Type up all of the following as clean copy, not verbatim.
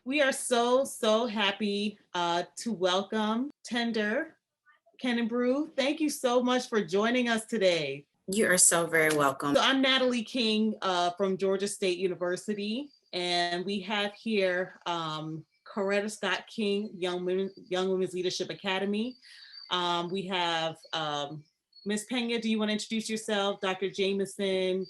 We are so happy to welcome Tender Kennebrew. Thank you so much for joining us today. You are so very welcome. So I'm Natalie King from Georgia State University, and we have here Coretta Scott King, Young Women's Leadership Academy. We have Ms. Pena, do you want to introduce yourself? Dr. Jameson,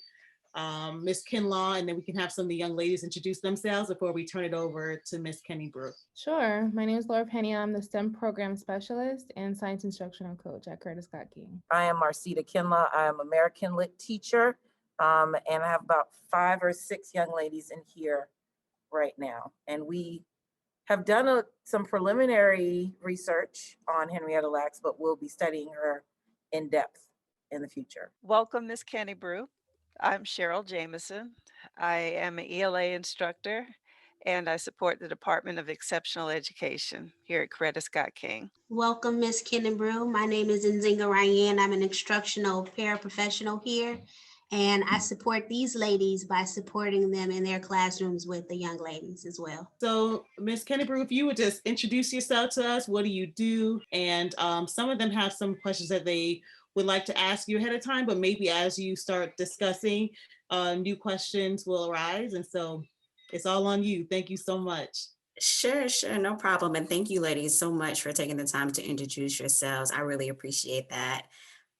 Ms. Kinlaw, and then we can have some of the young ladies introduce themselves before we turn it over to Ms. Kennebrew. Sure. My name is Laura Penny. I'm the STEM program specialist and science instructional coach at Coretta Scott King. I am Marcita Kinlaw. I am American Lit teacher, and I have about 5 or 6 young ladies in here right now. And we have done some preliminary research on Henrietta Lacks, but we'll be studying her in depth in the future. Welcome, Ms. Kennebrew. I'm Cheryl Jameson. I am an ELA instructor, and I support the Department of Exceptional Education here at Coretta Scott King. Welcome, Ms. Kennebrew. My name is Nzinga Ryan. I'm an instructional paraprofessional here, and I support these ladies by supporting them in their classrooms with the young ladies as well. So, Ms. Kennebrew, if you would just introduce yourself to us, what do you do? And some of them have some questions that they would like to ask you ahead of time, but maybe as you start discussing, new questions will arise. And so it's all on you. Thank you so much. Sure, no problem. And thank you, ladies, so much for taking the time to introduce yourselves. I really appreciate that.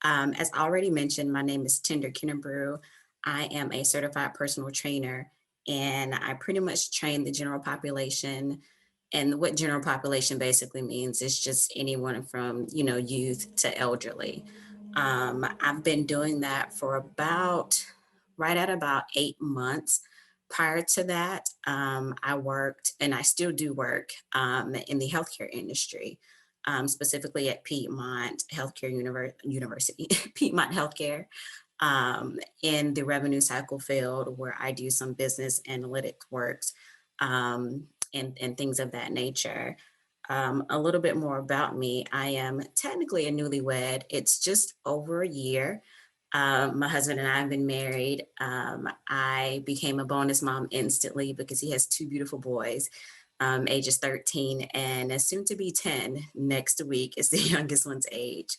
As already mentioned, my name is Tender Kennebrew. I am a certified personal trainer, and I pretty much train the general population. And what general population basically means is just anyone from, youth to elderly. I've been doing that for right at about 8 months. Prior to that, I worked, and I still do work in the healthcare industry, specifically at Piedmont Healthcare University, Piedmont Healthcare, in the revenue cycle field, where I do some business analytics works and things of that nature. A little bit more about me. I am technically a newlywed. It's just over a year. My husband and I have been married. I became a bonus mom instantly because he has 2 beautiful boys, ages 13 and soon to be 10 next week is the youngest one's age.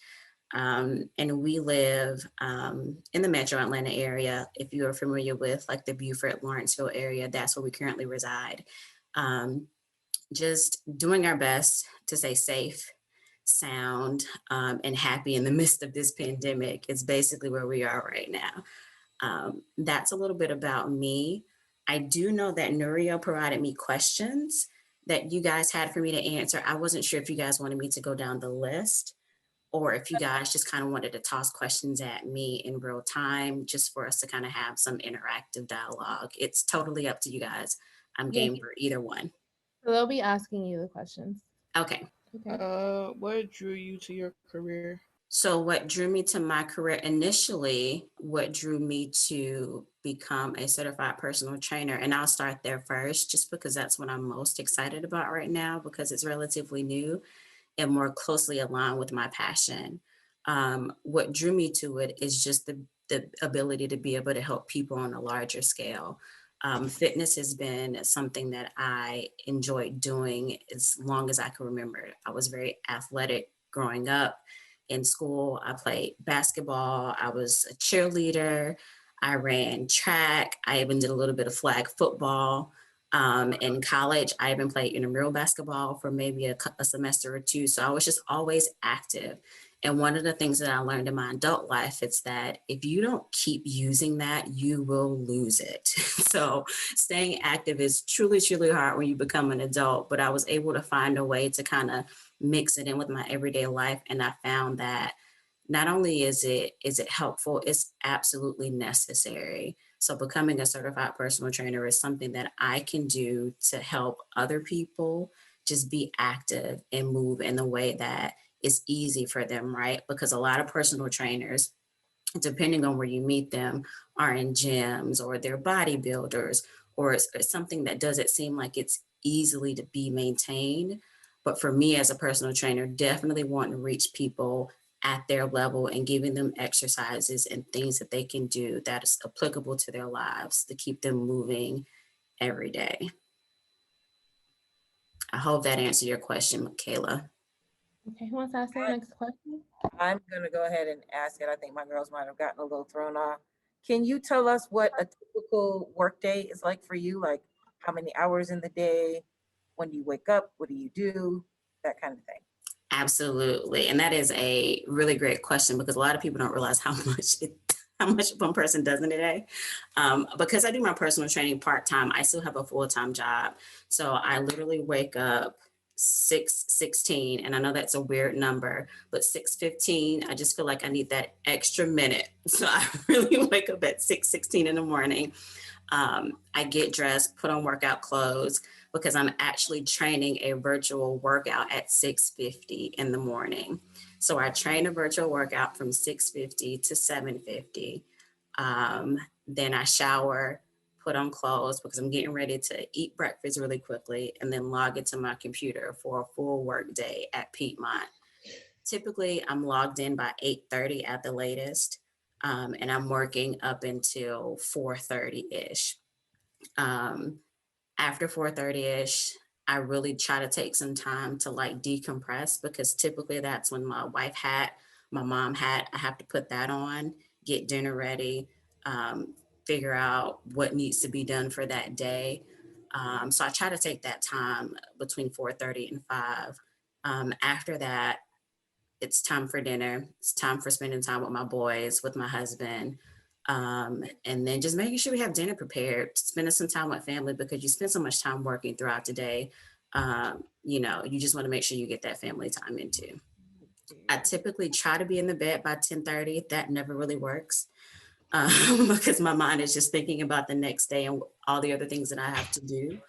And we live in the metro Atlanta area. If you are familiar with like the Beaufort, Lawrenceville area, that's where we currently reside. Just doing our best to stay safe, sound, and happy in the midst of this pandemic is basically where we are right now. That's a little bit about me. I do know that Nurio provided me questions that you guys had for me to answer. I wasn't sure if you guys wanted me to go down the list or if you guys just kind of wanted to toss questions at me in real time, just for us to kind of have some interactive dialogue. It's totally up to you guys. I'm game for either one. So they'll be asking you the questions. Okay. What drew you to your career? So what drew me to my career initially, what drew me to become a certified personal trainer, and I'll start there first, just because that's what I'm most excited about right now, because it's relatively new and more closely aligned with my passion. What drew me to it is just the ability to be able to help people on a larger scale. Fitness has been something that I enjoyed doing as long as I can remember. I was very athletic growing up. In school, I played basketball. I was a cheerleader. I ran track. I even did a little bit of flag football. In college, I even played intramural basketball for maybe a semester or 2. So I was just always active. And one of the things that I learned in my adult life is that if you don't keep using that, you will lose it. So staying active is truly, truly hard when you become an adult, but I was able to find a way to kind of mix it in with my everyday life. And I found that not only is it helpful, it's absolutely necessary. So becoming a certified personal trainer is something that I can do to help other people just be active and move in the way that is easy for them, right? Because a lot of personal trainers, depending on where you meet them, are in gyms or they're bodybuilders, or it's something that doesn't seem like it's easily to be maintained. But for me as a personal trainer, definitely want to reach people at their level and giving them exercises and things that they can do that is applicable to their lives to keep them moving every day. hope that answered your question, Michaela. Okay, who wants to ask the next question? I'm gonna go ahead and ask it. I think my girls might have gotten a little thrown off. Can you tell us what a typical workday is like for you? Like how many hours in the day? When do you wake up? What do you do? That kind of thing. Absolutely. And that is a really great question because a lot of people don't realize how much one person does in a day. Because I do my personal training part-time, I still have a full-time job. So I literally wake up 6:16, and I know that's a weird number, but 6:15, I just feel like I need that extra minute. So I really wake up at 6:16 in the morning. I get dressed, put on workout clothes because I'm actually training a virtual workout at 6:50 in the morning. So I train a virtual workout from 6:50 to 7:50. Then I shower, put on clothes because I'm getting ready to eat breakfast really quickly and then log into my computer for a full work day at Piedmont. Typically, I'm logged in by 8:30 at the latest, and I'm working up until 4:30-ish. After 4:30-ish, I really try to take some time to like decompress because typically that's when my wife hat, my mom hat, I have to put that on, get dinner ready, figure out what needs to be done for that day. So I try to take that time between 4:30 and 5. After that, it's time for dinner. It's time for spending time with my boys, with my husband. And then just making sure we have dinner prepared, spending some time with family because you spend so much time working throughout the day. You just want to make sure you get that family time into. I typically try to be in the bed by 10:30. That never really works because my mind is just thinking about the next day and all the other things that I have to do.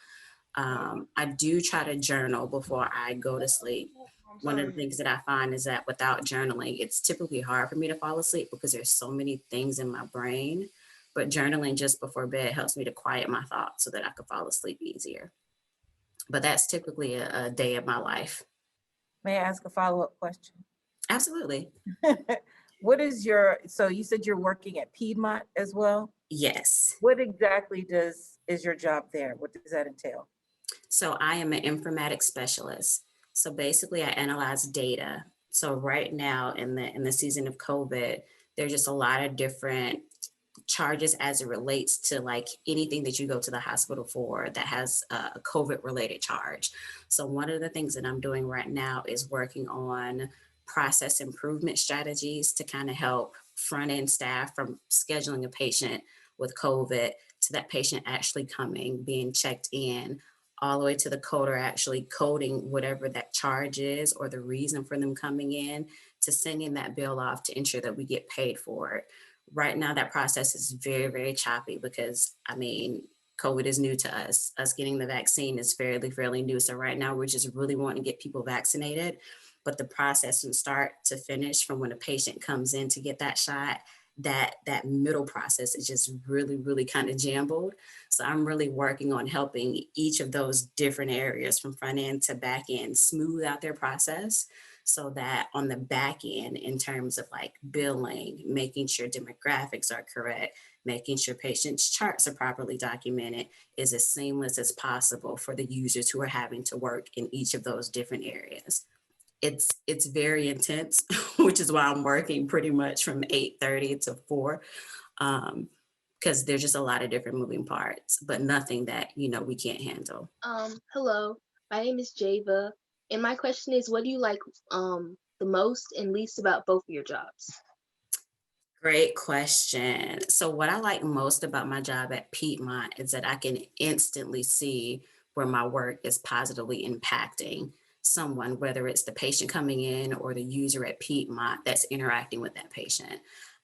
I do try to journal before I go to sleep. One of the things that I find is that without journaling, it's typically hard for me to fall asleep because there's so many things in my brain. But journaling just before bed helps me to quiet my thoughts so that I can fall asleep easier. But that's typically a day of my life. May I ask a follow-up question? Absolutely. What is so you said you're working at Piedmont as well? Yes. What exactly is your job there? What does that entail? So I am an informatics specialist. So basically I analyze data. So right now in the season of COVID, there's just a lot of different charges as it relates to like anything that you go to the hospital for that has a COVID related charge. So one of the things that I'm doing right now is working on process improvement strategies to kind of help front end staff from scheduling a patient with COVID to that patient actually coming, being checked in, all the way to the coder actually coding whatever that charge is or the reason for them coming in to sending that bill off to ensure that we get paid for it. Right now, that process is very, very choppy because, COVID is new to us. Us getting the vaccine is fairly new. So right now, we're just really wanting to get people vaccinated. But the process from start to finish, from when a patient comes in to get that shot, that middle process is just really kind of jumbled. So I'm really working on helping each of those different areas from front end to back end smooth out their process so that on the back end, in terms of like billing, making sure demographics are correct, making sure patients' charts are properly documented, is as seamless as possible for the users who are having to work in each of those different areas. It's very intense, which is why I'm working pretty much from 8:30 to 4, because there's just a lot of different moving parts, but nothing that, we can't handle. Hello, my name is Java, and my question is, what do you like the most and least about both of your jobs? Great question. So what I like most about my job at Piedmont is that I can instantly see where my work is positively impacting someone, whether it's the patient coming in or the user at Piedmont that's interacting with that patient.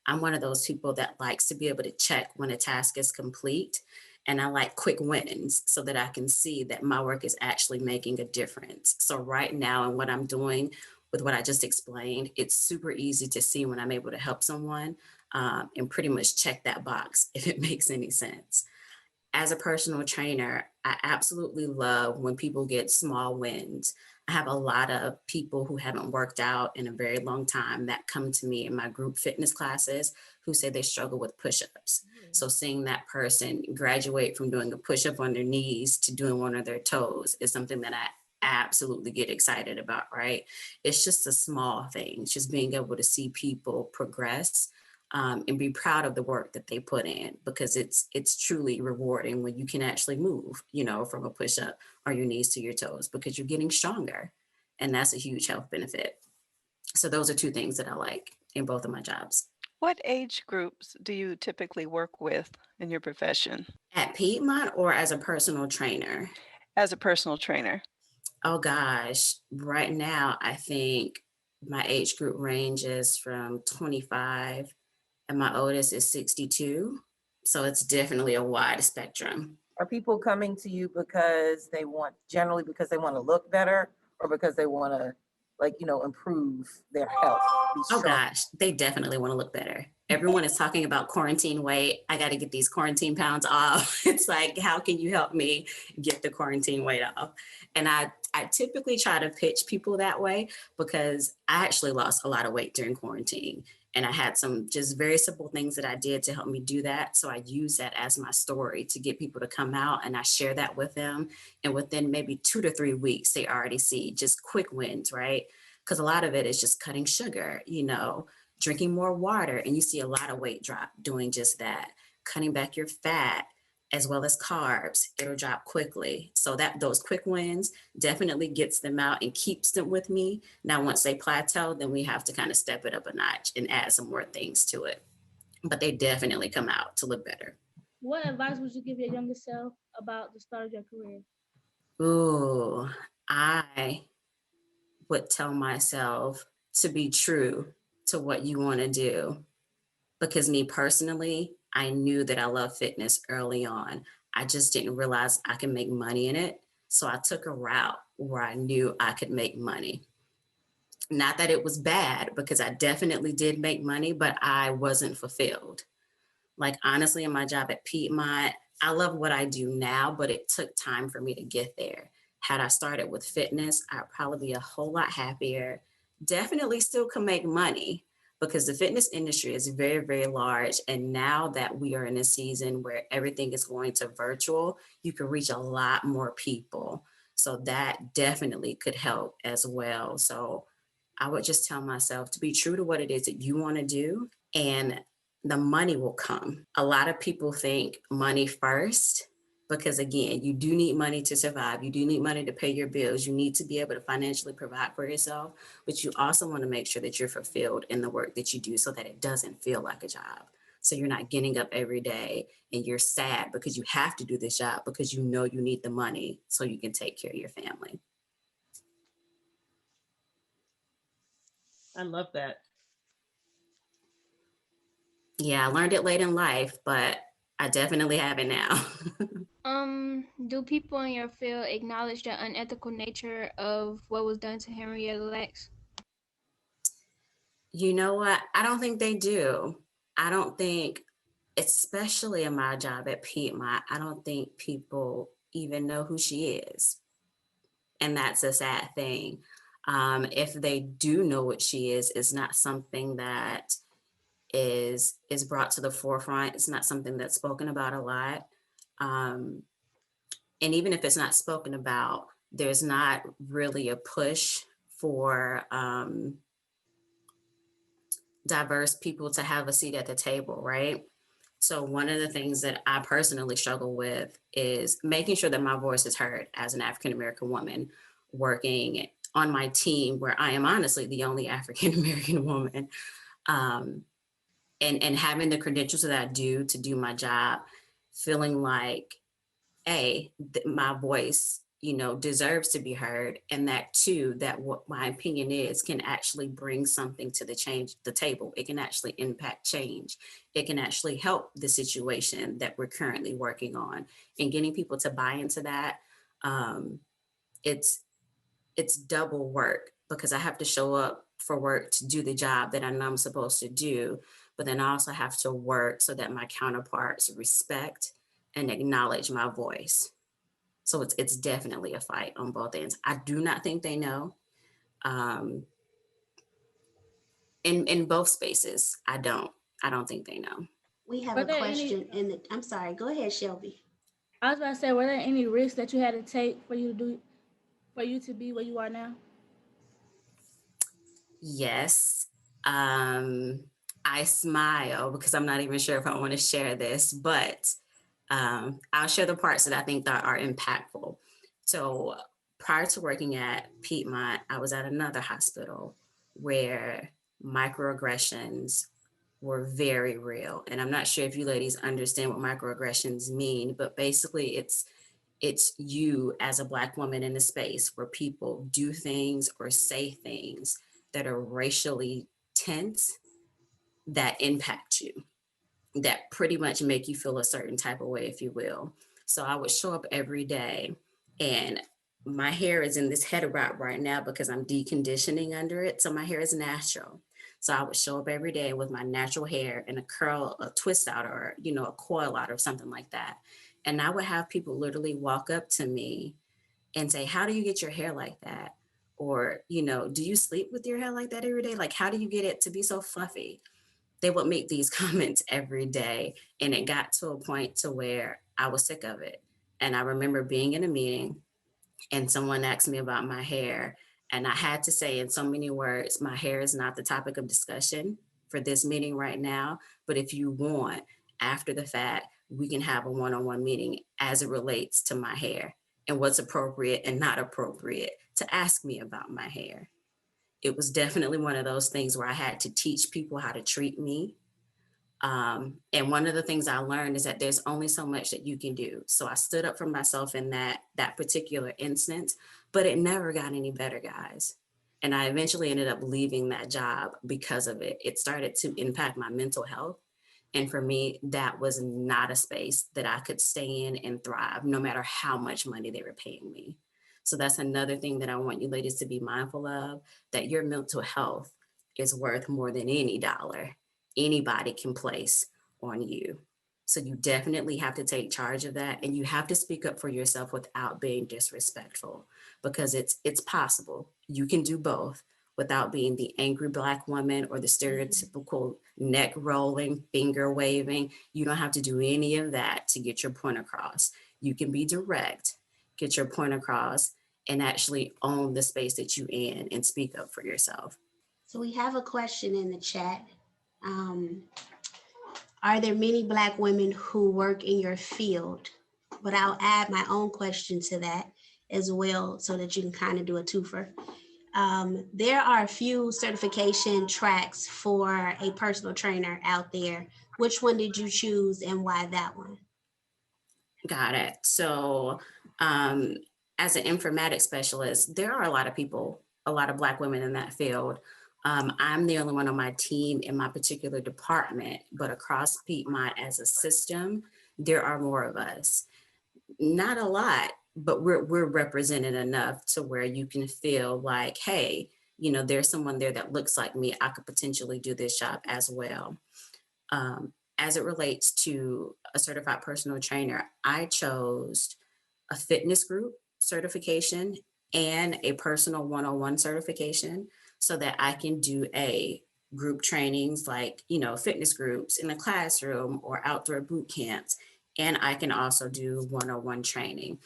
I'm one of those people that likes to be able to check when a task is complete. And I like quick wins so that I can see that my work is actually making a difference. So right now, and what I'm doing with what I just explained, it's super easy to see when I'm able to help someone and pretty much check that box if it makes any sense. As a personal trainer, I absolutely love when people get small wins. I have a lot of people who haven't worked out in a very long time that come to me in my group fitness classes who say they struggle with push-ups. So seeing that person graduate from doing a push-up on their knees to doing one of their toes is something that I absolutely get excited about, right? It's just the small things, just being able to see people progress, and be proud of the work that they put in, because it's truly rewarding when you can actually move, from a push up on your knees to your toes, because you're getting stronger, and that's a huge health benefit. So those are two things that I like in both of my jobs. What age groups do you typically work with in your profession At Piedmont or as a personal trainer? as a personal trainer? Oh gosh, right now I think my age group ranges from 25 and my oldest is 62. So it's definitely a wide spectrum. Are people coming to you generally because they want to look better, or because they want to, improve their health? Be Oh strong? gosh, they definitely want to look better. Everyone is talking about quarantine weight. I got to get these quarantine pounds off. It's like, how can you help me get the quarantine weight off? And I typically try to pitch people that way, because I actually lost a lot of weight during quarantine. And I had some just very simple things that I did to help me do that. So I use that as my story to get people to come out, and I share that with them. And within maybe 2 to 3 weeks, they already see just quick wins, right? Because a lot of it is just cutting sugar, drinking more water. And you see a lot of weight drop doing just that. Cutting back your fat as well as carbs, it'll drop quickly. So that those quick wins definitely gets them out and keeps them with me. Now, once they plateau, then we have to kind of step it up a notch and add some more things to it. But they definitely come out to look better. What advice would you give your younger self about the start of your career? Ooh, I would tell myself to be true to what you want to do. Because me personally, I knew that I love fitness early on. I just didn't realize I could make money in it. So I took a route where I knew I could make money. Not that it was bad, because I definitely did make money, but I wasn't fulfilled. Like, honestly, in my job at Piedmont, I love what I do now, but it took time for me to get there. Had I started with fitness, I'd probably be a whole lot happier. Definitely still can make money, because the fitness industry is very, very large. And now that we are in a season where everything is going to virtual, you can reach a lot more people. So that definitely could help as well. So I would just tell myself to be true to what it is that you want to do, and the money will come. A lot of people think money first, because again, you do need money to survive. You do need money to pay your bills. You need to be able to financially provide for yourself, but you also want to make sure that you're fulfilled in the work that you do, so that it doesn't feel like a job. So you're not getting up every day and you're sad because you have to do this job, because you know you need the money so you can take care of your family. I love that. Yeah, I learned it late in life, but I definitely have it now. Do people in your field acknowledge the unethical nature of what was done to Henrietta Lacks? You know what? I don't think they do. I don't think, especially in my job at Piedmont, I don't think people even know who she is. And that's a sad thing. If they do know what she is, it's not something that is brought to the forefront. It's not something that's spoken about a lot. And even if it's not spoken about, there's not really a push for diverse people to have a seat at the table, right? So one of the things that I personally struggle with is making sure that my voice is heard as an African-American woman working on my team, where I am honestly the only African-American woman, and having the credentials that I do to do my job, feeling like, my voice, deserves to be heard, and that too, that what my opinion is can actually bring something to the table. It can actually impact change. It can actually help the situation that we're currently working on, and getting people to buy into that. It's double work, because I have to show up for work to do the job that I know I'm supposed to do, but then I also have to work so that my counterparts respect and acknowledge my voice. So it's definitely a fight on both ends. I do not think they know. In both spaces, I don't think they know. We have Were a there question in the, I'm sorry, go ahead, Shelby. I was about to say, were there any risks that you had to take for you to do for you to be where you are now? Yes. I smile because I'm not even sure if I want to share this, but I'll share the parts that I think that are impactful. So prior to working at Piedmont, I was at another hospital where microaggressions were very real. And I'm not sure if you ladies understand what microaggressions mean, but basically it's you as a Black woman in a space where people do things or say things that are racially tense that impact you, that pretty much make you feel a certain type of way, if you will. So I would show up every day, and my hair is in this head wrap right now because I'm deconditioning under it. So my hair is natural. So I would show up every day with my natural hair and a curl, a twist out, or, you know, a coil out or something like that. And I would have people literally walk up to me and say, how do you get your hair like that? Or, you know, do you sleep with your hair like that every day? Like, how do you get it to be so fluffy? They would make these comments every day. And it got to a point to where I was sick of it. And I remember being in a meeting and someone asked me about my hair. And I had to say in so many words, my hair is not the topic of discussion for this meeting right now. But if you want, after the fact, we can have a one-on-one meeting as it relates to my hair and what's appropriate and not appropriate to ask me about my hair. It was definitely one of those things where I had to teach people how to treat me. And one of the things I learned is that there's only so much that you can do. So I stood up for myself in that particular instance, but it never got any better, guys. And I eventually ended up leaving that job because of it. It started to impact my mental health. And for me, that was not a space that I could stay in and thrive, no matter how much money they were paying me. So that's another thing that I want you ladies to be mindful of, that your mental health is worth more than any dollar anybody can place on you. So you definitely have to take charge of that, and you have to speak up for yourself without being disrespectful, because it's possible. You can do both without being the angry Black woman or the stereotypical neck rolling, finger waving. You don't have to do any of that to get your point across. You can be direct, get your point across, and actually own the space that you're in and speak up for yourself. So we have a question in the chat. Are there many Black women who work in your field? But I'll add my own question to that as well, so that you can kind of do a twofer. There are a few certification tracks for a personal trainer out there. Which one did you choose and why that one? Got it. So as an informatics specialist, there are a lot of people, a lot of Black women in that field. I'm the only one on my team in my particular department, but across Piedmont as a system, there are more of us. Not a lot, but we're represented enough to where you can feel like, hey, you know, there's someone there that looks like me. I could potentially do this job as well. As it relates to a certified personal trainer, I chose a fitness group certification and a personal one-on-one certification so that I can do group trainings like, you know, fitness groups in a classroom or outdoor boot camps. And I can also do one-on-one training.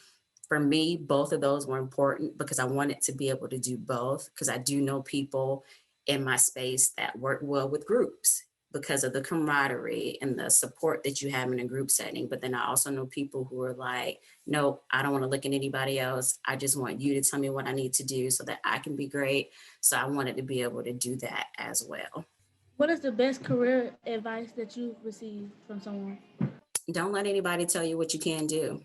For me, both of those were important because I wanted to be able to do both, because I do know people in my space that work well with groups because of the camaraderie and the support that you have in a group setting. But then I also know people who are like, no, I don't want to look at anybody else. I just want you to tell me what I need to do so that I can be great. So I wanted to be able to do that as well. What is the best career advice that you've received from someone? Don't let anybody tell you what you can do.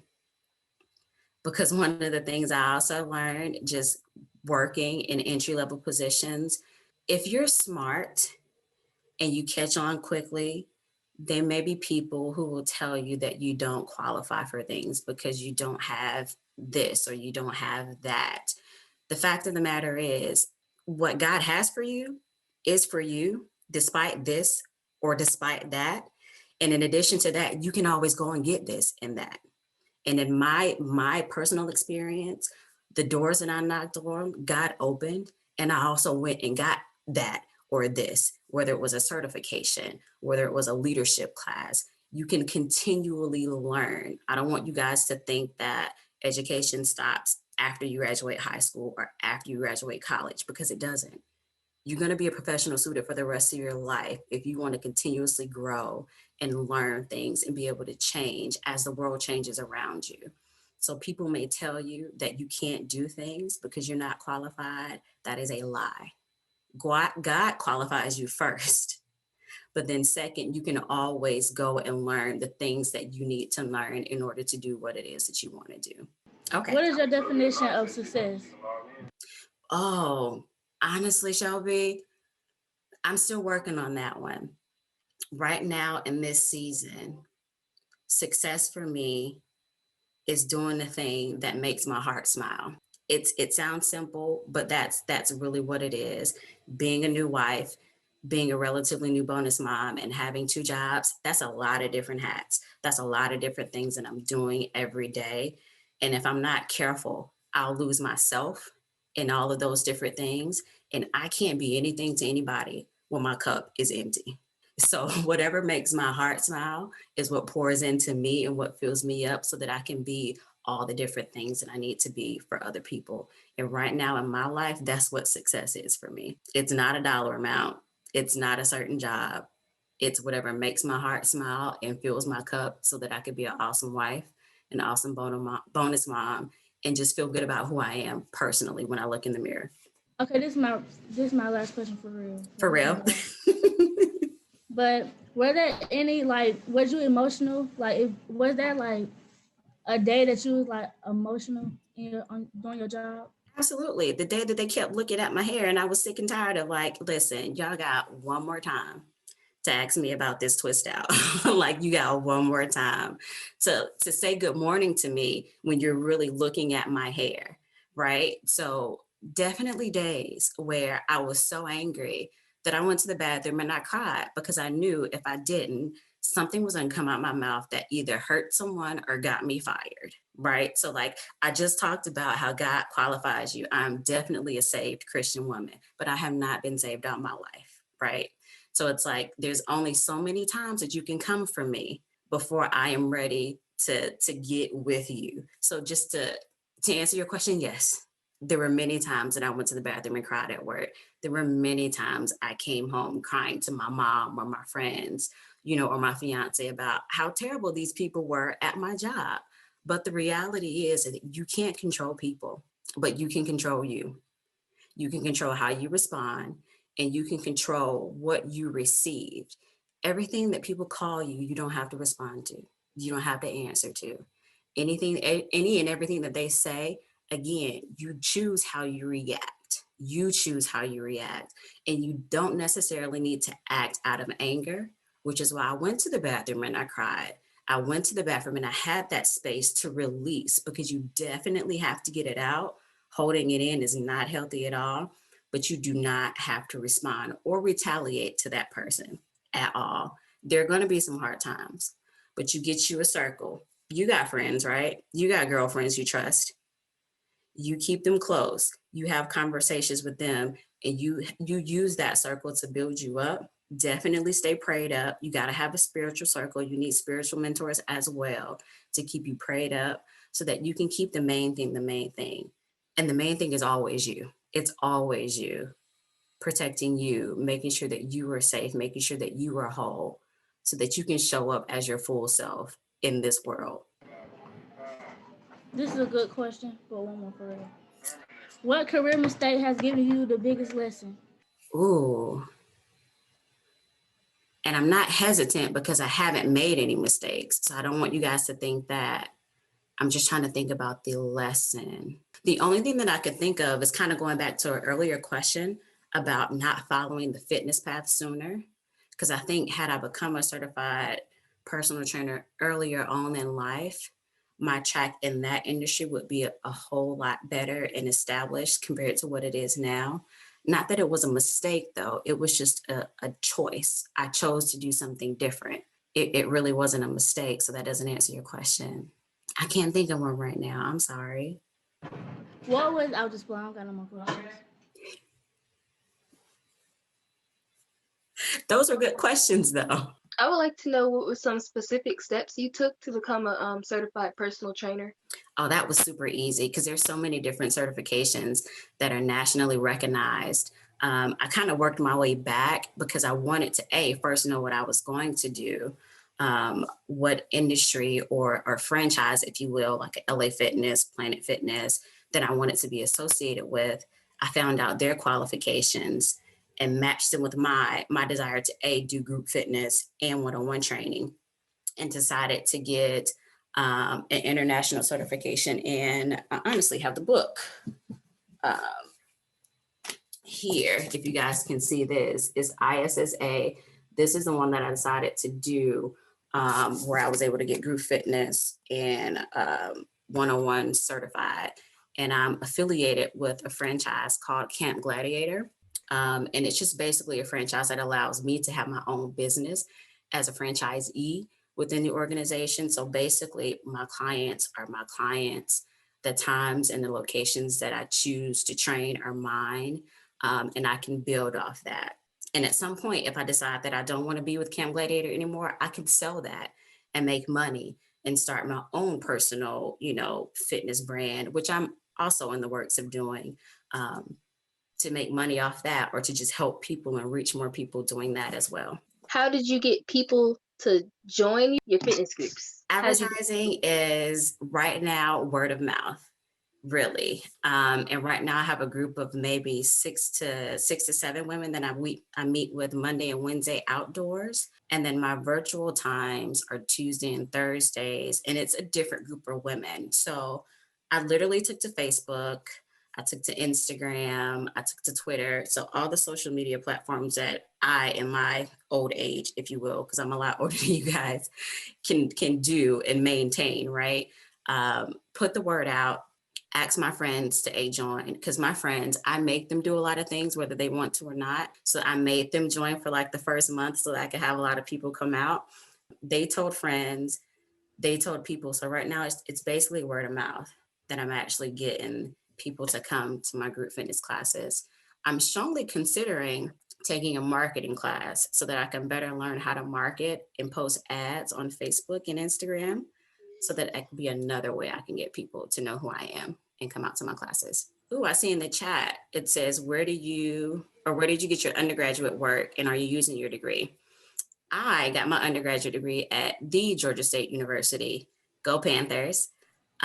Because one of the things I also learned just working in entry-level positions, if you're smart and you catch on quickly, there may be people who will tell you that you don't qualify for things because you don't have this or you don't have that. The fact of the matter is, what God has for you is for you, despite this or despite that. And in addition to that, you can always go and get this and that. And in my personal experience, the doors that I knocked on, God opened, and I also went and got that or this, whether it was a certification, whether it was a leadership class. You can continually learn. I don't want you guys to think that education stops after you graduate high school or after you graduate college, because it doesn't. You're going to be a professional student for the rest of your life if you want to continuously grow and learn things and be able to change as the world changes around you. So people may tell you that you can't do things because you're not qualified. That is a lie. God qualifies you first. But then second, you can always go and learn the things that you need to learn in order to do what it is that you want to do. Okay. What is your definition of success? Oh, honestly, Shelby, I'm still working on that one. Right now in this season, success for me is doing the thing that makes my heart smile. It sounds simple, but that's really what it is. Being a new wife, being a relatively new bonus mom, and having 2 jobs, that's a lot of different hats. That's a lot of different things that I'm doing every day. And if I'm not careful, I'll lose myself in all of those different things. And I can't be anything to anybody when my cup is empty. So whatever makes my heart smile is what pours into me and what fills me up so that I can be all the different things that I need to be for other people. And right now in my life, that's what success is for me. It's not a dollar amount. It's not a certain job. It's whatever makes my heart smile and fills my cup so that I could be an awesome wife, an awesome bonus mom, and just feel good about who I am personally when I look in the mirror. Okay, this is my last question for real. For real? But were there any, like, was you emotional? Like, was there like a day that you was like emotional doing your job? Absolutely. The day that they kept looking at my hair and I was sick and tired of like, listen, y'all got one more time to ask me about this twist out. Like, you got one more time to say good morning to me when you're really looking at my hair, right? So definitely days where I was so angry that I went to the bathroom and I cried because I knew if I didn't, something was gonna come out my mouth that either hurt someone or got me fired, right? So like I just talked about how God qualifies you. I'm definitely a saved Christian woman, but I have not been saved all my life, right? So it's like, there's only so many times that you can come for me before I am ready to get with you. So just to answer your question, yes, there were many times that I went to the bathroom and cried at work. There were many times I came home crying to my mom or my friends, or my fiance about how terrible these people were at my job. But the reality is that you can't control people, but you can control you. You can control how you respond, and you can control what you received. Everything that people call you, you don't have to respond to. You don't have to answer to. Any and everything that they say, again, you choose how you react. You choose how you react. And you don't necessarily need to act out of anger, which is why I went to the bathroom and I cried. I went to the bathroom and I had that space to release, because you definitely have to get it out. Holding it in is not healthy at all, but you do not have to respond or retaliate to that person at all. There are going to be some hard times, but you get you a circle. You got friends, right? You got girlfriends you trust. You keep them close. You have conversations with them, and you use that circle to build you up. Definitely stay prayed up. You got to have a spiritual circle. You need spiritual mentors as well to keep you prayed up so that you can keep the main thing the main thing. And the main thing is always you. It's always you, protecting you, making sure that you are safe, making sure that you are whole, so that you can show up as your full self in this world. This is a good question, but one more for real. What career mistake has given you the biggest lesson? Ooh. And I'm not hesitant because I haven't made any mistakes. So I don't want you guys to think that. I'm just trying to think about the lesson. The only thing that I could think of is kind of going back to an earlier question about not following the fitness path sooner. Because I think had I become a certified personal trainer earlier on in life, my track in that industry would be a whole lot better and established compared to what it is now. Not that it was a mistake, though. It was just a choice. I chose to do something different. It really wasn't a mistake. So that doesn't answer your question. I can't think of one right now. I'm sorry. I'll just play. I don't got no more questions. Those are good questions, though. I would like to know what were some specific steps you took to become a certified personal trainer. Oh, that was super easy because there's so many different certifications that are nationally recognized. I kind of worked my way back because I wanted to first know what I was going to do, what industry or franchise, if you will, like LA Fitness, Planet Fitness, that I wanted to be associated with. I found out their qualifications and matched them with my desire to do group fitness and one-on-one training, and decided to get an international certification. And I honestly have the book um, here. If you guys can see this, is ISSA. This is the one that I decided to do, where I was able to get group fitness and one-on-one certified. And I'm affiliated with a franchise called Camp Gladiator. And it's just basically a franchise that allows me to have my own business as a franchisee within the organization. So basically my clients are my clients. The times and the locations that I choose to train are mine, and I can build off that. And at some point, if I decide that I don't want to be with Camp Gladiator anymore, I can sell that and make money and start my own personal, fitness brand, which I'm also in the works of doing, to make money off that, or to just help people and reach more people doing that as well. How did you get people to join your fitness groups? Advertising is right now word of mouth, really. And right now I have a group of maybe six to seven women that I meet with Monday and Wednesday outdoors. And then my virtual times are Tuesday and Thursdays, and it's a different group of women. So I literally took to Facebook, I took to Instagram, I took to Twitter. So all the social media platforms that I, in my old age, if you will, because I'm a lot older than you guys, can do and maintain, right? Put the word out, ask my friends to join, because my friends, I make them do a lot of things, whether they want to or not. So I made them join for like the first month so that I could have a lot of people come out. They told friends, they told people. So right now it's basically word of mouth that I'm actually getting people to come to my group fitness classes. I'm strongly considering taking a marketing class so that I can better learn how to market and post ads on Facebook and Instagram, so that it can be another way I can get people to know who I am and come out to my classes. Ooh, I see in the chat, it says, where did you get your undergraduate work, and are you using your degree? I got my undergraduate degree at the Georgia State University. Go Panthers.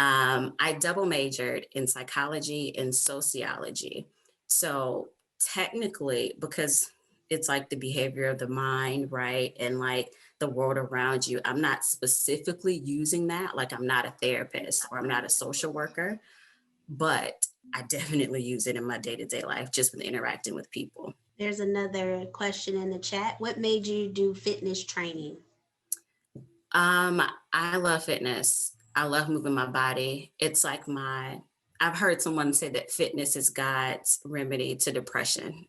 I double majored in psychology and sociology. So technically, because it's like the behavior of the mind, right? And like the world around you, I'm not specifically using that. Like I'm not a therapist or I'm not a social worker, but I definitely use it in my day-to-day life, just with interacting with people. There's another question in the chat. What made you do fitness training? I love fitness. I love moving my body. It's like I've heard someone say that fitness is God's remedy to depression.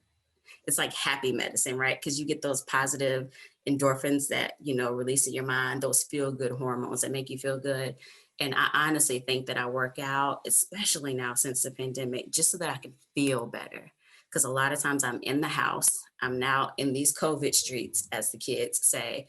It's like happy medicine, right? Because you get those positive endorphins that, release in your mind, those feel good hormones that make you feel good. And I honestly think that I work out, especially now since the pandemic, just so that I can feel better. Because a lot of times I'm in the house, I'm now in these COVID streets, as the kids say.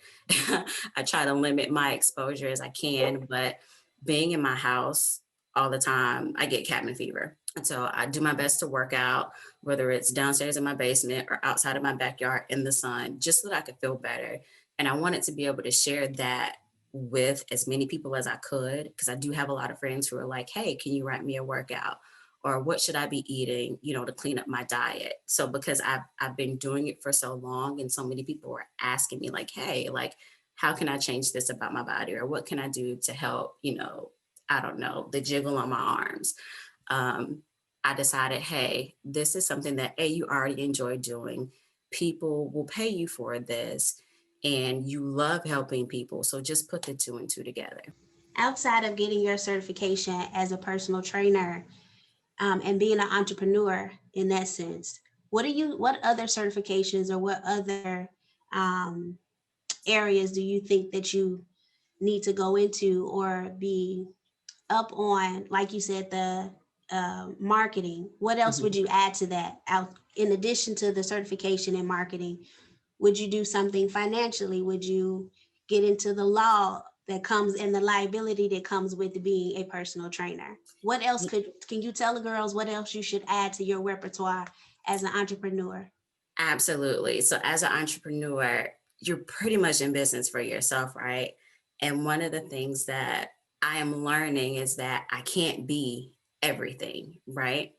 I try to limit my exposure as I can, but being in my house all the time, I get cabin fever. And so I do my best to work out, whether it's downstairs in my basement or outside of my backyard in the sun, just so that I could feel better. And I wanted to be able to share that with as many people as I could, because I do have a lot of friends who are like, hey, can you write me a workout? Or what should I be eating, to clean up my diet? So because I've been doing it for so long, and so many people were asking me like, hey, like, how can I change this about my body? Or what can I do to help, I don't know, the jiggle on my arms. I decided, hey, this is something that you already enjoy doing. People will pay you for this, and you love helping people. So just put the 2 and 2 together. Outside of getting your certification as a personal trainer, and being an entrepreneur in that sense, what other certifications or what other areas do you think that you need to go into or be up on? Like you said, the marketing. What else would you add to that, out in addition to the certification in marketing? Would you do something financially? Would you get into the law that comes and the liability that comes with being a personal trainer? What else can you tell the girls what else you should add to your repertoire as an entrepreneur? Absolutely. So as an entrepreneur, you're pretty much in business for yourself, right? And one of the things that I am learning is that I can't be everything, right?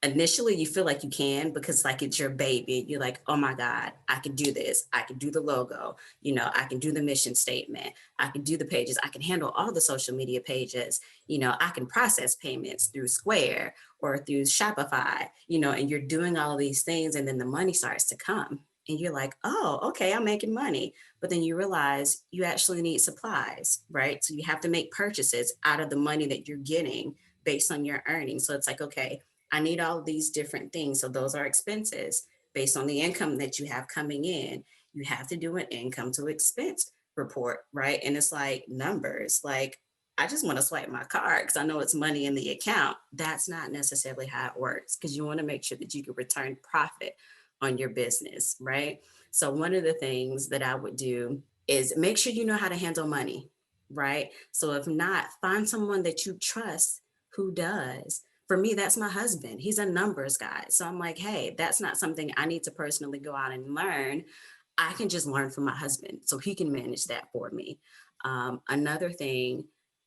Initially, you feel like you can because like it's your baby. You're like, oh my God, I can do this. I can do the logo. I can do the mission statement. I can do the pages. I can handle all the social media pages. I can process payments through Square or through Shopify, and you're doing all of these things and then the money starts to come and you're like, oh, okay, I'm making money. But then you realize you actually need supplies, right? So you have to make purchases out of the money that you're getting based on your earnings. So it's like, okay, I need all of these different things. So those are expenses based on the income that you have coming in. You have to do an income to expense report, right? And it's like numbers, like I just want to swipe my card because I know it's money in the account. That's not necessarily how it works because you want to make sure that you can return profit on your business, right? So one of the things that I would do is make sure you know how to handle money, right? So if not, find someone that you trust who does. For me, that's my husband. He's a numbers guy. So I'm like, hey, that's not something I need to personally go out and learn. I can just learn from my husband so he can manage that for me. Another thing,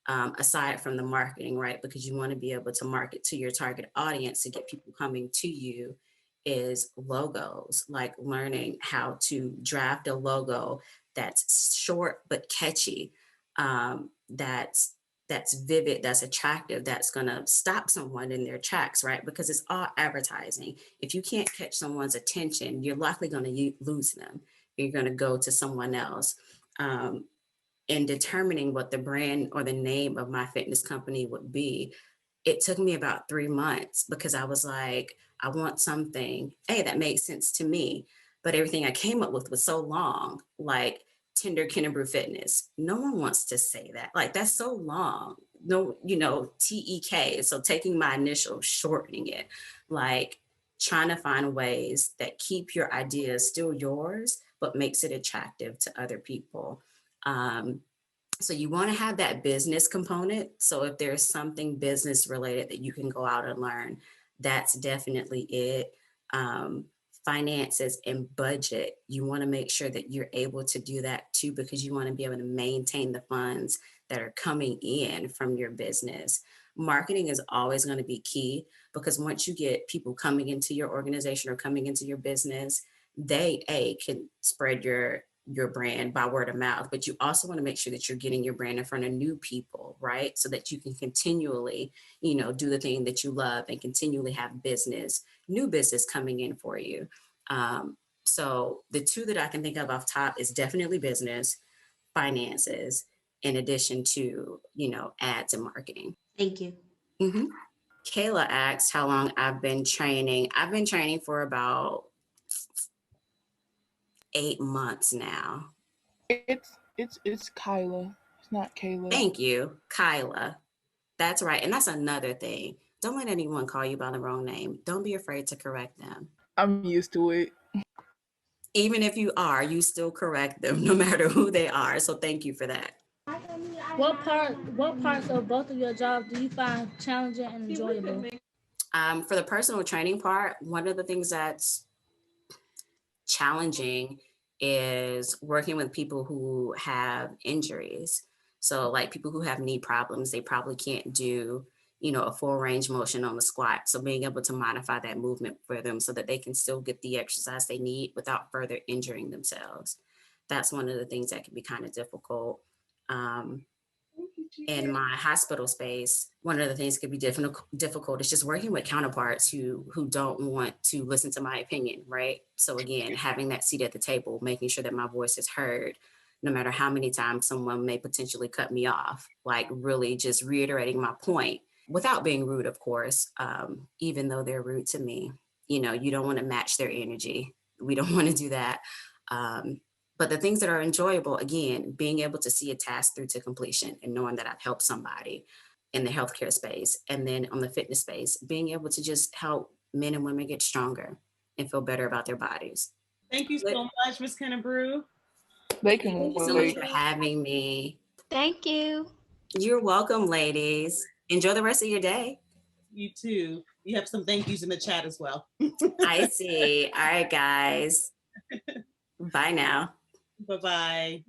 aside from the marketing, right? Because you want to be able to market to your target audience to get people coming to you is logos, like learning how to draft a logo that's short but catchy, that's vivid, that's attractive, that's going to stop someone in their tracks, right? Because it's all advertising. If you can't catch someone's attention, you're likely going to lose them. You're going to go to someone else. In determining what the brand or the name of my fitness company would be, it took me about 3 months because I was like, I want something, that made sense to me. But everything I came up with was so long, like Tender Kennebrew Fitness. No one wants to say that. Like, that's so long. No, TEK. So taking my initial, shortening it, like trying to find ways that keep your ideas still yours, but makes it attractive to other people. So you want to have that business component. So if there's something business related that you can go out and learn, that's definitely it. Finances and budget, you want to make sure that you're able to do that too, because you want to be able to maintain the funds that are coming in from your business. Marketing is always going to be key because once you get people coming into your organization or coming into your business, they can spread your brand by word of mouth, but you also want to make sure that you're getting your brand in front of new people, right? So that you can continually, do the thing that you love and continually have new business coming in for you. So the two that I can think of off top is definitely business, finances, in addition to, ads and marketing. Thank you. Mm-hmm. Kayla asked how long I've been training. I've been training for about 8 months now. It's Kyla. It's not Kayla. Thank you, Kyla. That's right. And that's another thing. Don't let anyone call you by the wrong name. Don't be afraid to correct them. I'm used to it. Even if you are, you still correct them no matter who they are. So thank you for that. What parts of both of your jobs do you find challenging and enjoyable? For the personal training part, one of the things that's challenging is working with people who have injuries. So like people who have knee problems, they probably can't do, a full range motion on the squat. So being able to modify that movement for them so that they can still get the exercise they need without further injuring themselves. That's one of the things that can be kind of difficult. In my hospital space, one of the things that could be difficult is just working with counterparts who don't want to listen to my opinion, right? So again, having that seat at the table, making sure that my voice is heard, no matter how many times someone may potentially cut me off, like really just reiterating my point without being rude, of course, even though they're rude to me. You don't want to match their energy. We don't want to do that. But the things that are enjoyable, again, being able to see a task through to completion and knowing that I've helped somebody in the healthcare space. And then on the fitness space, being able to just help men and women get stronger and feel better about their bodies. Thank you so much, Ms. Kennebrew. They Thank can you so much wait. for having me. Thank you. You're welcome, ladies. Enjoy the rest of your day. You too. You have some thank yous in the chat as well. I see. All right, guys. Bye now. Bye-bye.